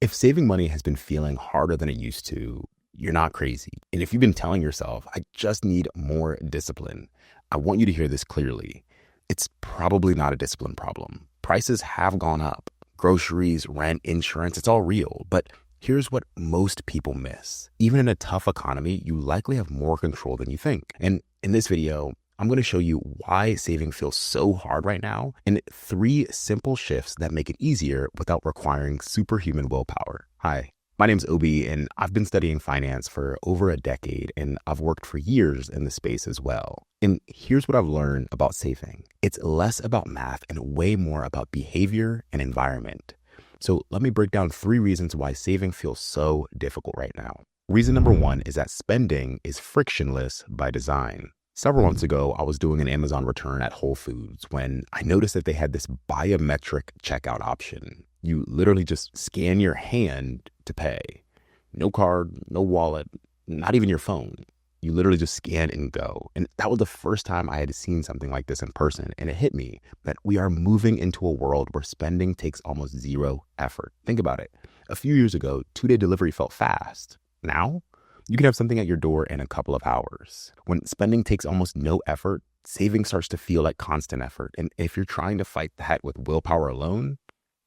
If saving money has been feeling harder than it used to, you're not crazy. And if you've been telling yourself, I just need more discipline, I want you to hear this clearly. It's probably not a discipline problem. Prices have gone up. Groceries, rent, insurance, it's all real. But here's what most people miss. Even in a tough economy, you likely have more control than you think. And in this video, I'm going to show you why saving feels so hard right now and 3 simple shifts that make it easier without requiring superhuman willpower. Hi, my name's Obi, and I've been studying finance for over a decade, and I've worked for years in the space as well. And here's what I've learned about saving. It's less about math and way more about behavior and environment. So let me break down 3 reasons why saving feels so difficult right now. Reason number 1 is that spending is frictionless by design. Several months ago, I was doing an Amazon return at Whole Foods when I noticed that they had this biometric checkout option. You literally just scan your hand to pay. No card, no wallet, not even your phone. You literally just scan and go. And that was the first time I had seen something like this in person. And it hit me that we are moving into a world where spending takes almost zero effort. Think about it. A few years ago, 2-day delivery felt fast. Now, you can have something at your door in a couple of hours. When spending takes almost no effort, saving starts to feel like constant effort. And if you're trying to fight that with willpower alone,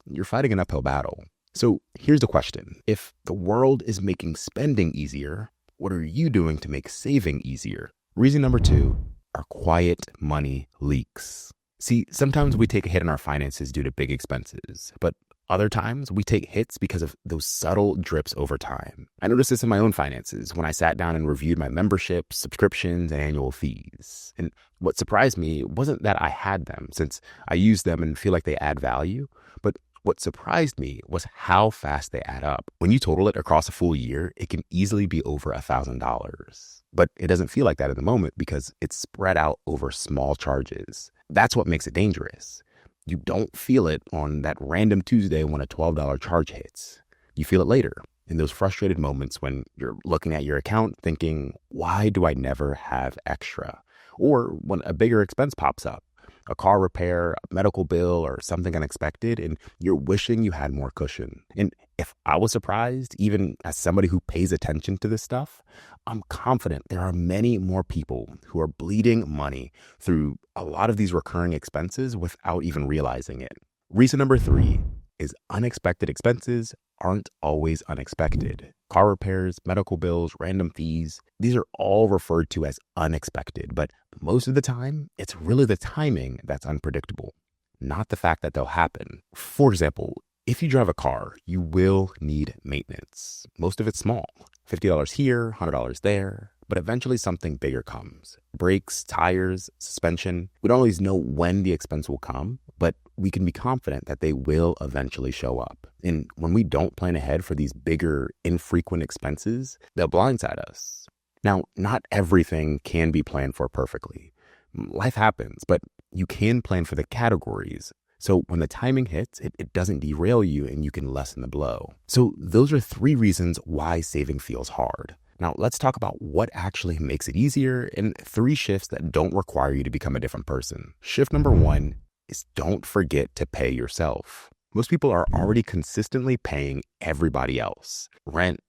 you're fighting an uphill battle. So here's the question. If the world is making spending easier, what are you doing to make saving easier? Reason number 2 are quiet money leaks. See, sometimes we take a hit in our finances due to big expenses, but other times we take hits because of those subtle drips over time. I noticed this in my own finances when I sat down and reviewed my memberships, subscriptions, and annual fees. And what surprised me wasn't that I had them, since I use them and feel like they add value, but what surprised me was how fast they add up. When you total it across a full year, it can easily be over $1,000. But it doesn't feel like that in the moment because it's spread out over small charges. That's what makes it dangerous. You don't feel it on that random Tuesday when a $12 charge hits. You feel it later in those frustrated moments when you're looking at your account thinking, why do I never have extra? Or when a bigger expense pops up. A car repair, a medical bill, or something unexpected, and you're wishing you had more cushion. And if I was surprised, even as somebody who pays attention to this stuff, I'm confident there are many more people who are bleeding money through a lot of these recurring expenses without even realizing it. Reason number 3 is unexpected expenses aren't always unexpected. Car repairs, medical bills, random fees, these are all referred to as unexpected, but most of the time, it's really the timing that's unpredictable, not the fact that they'll happen. For example, if you drive a car, you will need maintenance. Most of it's small, $50 here, $100 there, but eventually something bigger comes. Brakes, tires, suspension. We don't always know when the expense will come, but we can be confident that they will eventually show up. And when we don't plan ahead for these bigger, infrequent expenses, they'll blindside us. Now, not everything can be planned for perfectly. Life happens, but you can plan for the categories. So when the timing hits, it doesn't derail you and you can lessen the blow. So those are 3 reasons why saving feels hard. Now, let's talk about what actually makes it easier and 3 shifts that don't require you to become a different person. Shift number 1 is don't forget to pay yourself. Most people are already consistently paying everybody else. Rent,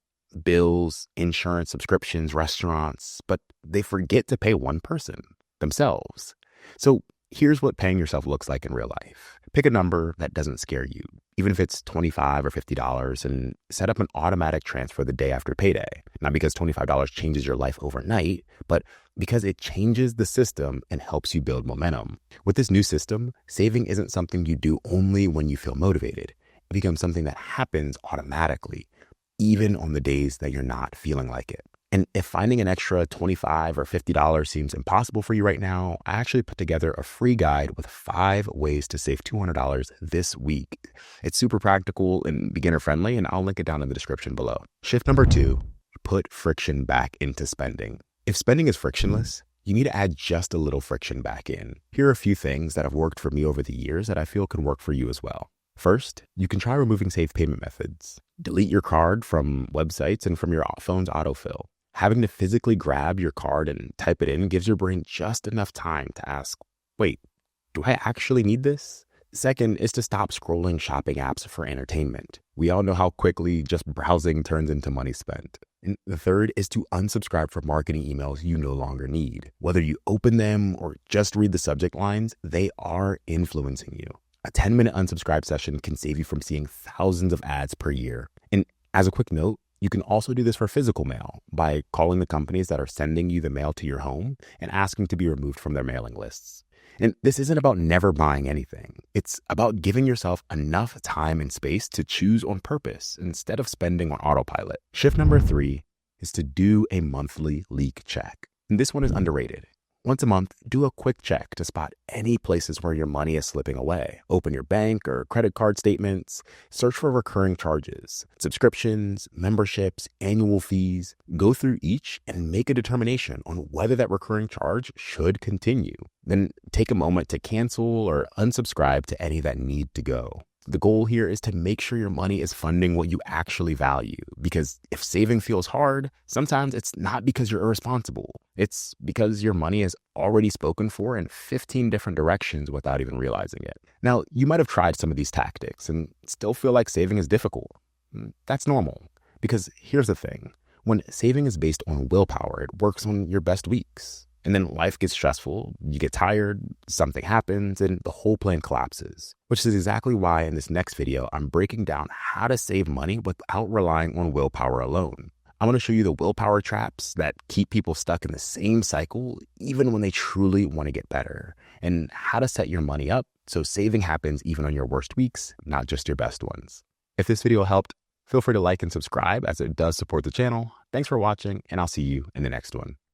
bills, insurance, subscriptions, restaurants, but they forget to pay one person, themselves. So here's what paying yourself looks like in real life. Pick a number that doesn't scare you, even if it's $25 or $50, and set up an automatic transfer the day after payday. Not because $25 changes your life overnight, but because it changes the system and helps you build momentum. With this new system, saving isn't something you do only when you feel motivated. It becomes something that happens automatically, even on the days that you're not feeling like it. And if finding an extra $25 or $50 seems impossible for you right now, I actually put together a free guide with 5 ways to save $200 this week. It's super practical and beginner friendly, and I'll link it down in the description below. Shift number 2, put friction back into spending. If spending is frictionless, you need to add just a little friction back in. Here are a few things that have worked for me over the years that I feel can work for you as well. First, you can try removing safe payment methods. Delete your card from websites and from your phone's autofill. Having to physically grab your card and type it in gives your brain just enough time to ask, wait, do I actually need this? Second is to stop scrolling shopping apps for entertainment. We all know how quickly just browsing turns into money spent. And the third is to unsubscribe from marketing emails you no longer need. Whether you open them or just read the subject lines, they are influencing you. A 10-minute unsubscribe session can save you from seeing thousands of ads per year. And as a quick note, you can also do this for physical mail by calling the companies that are sending you the mail to your home and asking to be removed from their mailing lists. And this isn't about never buying anything. It's about giving yourself enough time and space to choose on purpose instead of spending on autopilot. Shift number 3 is to do a monthly leak check. And this one is underrated. Once a month, do a quick check to spot any places where your money is slipping away. Open your bank or credit card statements, search for recurring charges, subscriptions, memberships, annual fees. Go through each and make a determination on whether that recurring charge should continue. Then take a moment to cancel or unsubscribe to any that need to go. The goal here is to make sure your money is funding what you actually value, because if saving feels hard, sometimes it's not because you're irresponsible. It's because your money is already spoken for in 15 different directions without even realizing it. Now, you might have tried some of these tactics and still feel like saving is difficult. That's normal, because here's the thing. When saving is based on willpower, it works on your best weeks. And then life gets stressful, you get tired, something happens, and the whole plan collapses. Which is exactly why in this next video, I'm breaking down how to save money without relying on willpower alone. I'm going to show you the willpower traps that keep people stuck in the same cycle, even when they truly want to get better, and how to set your money up so saving happens even on your worst weeks, not just your best ones. If this video helped, feel free to like and subscribe as it does support the channel. Thanks for watching, and I'll see you in the next one.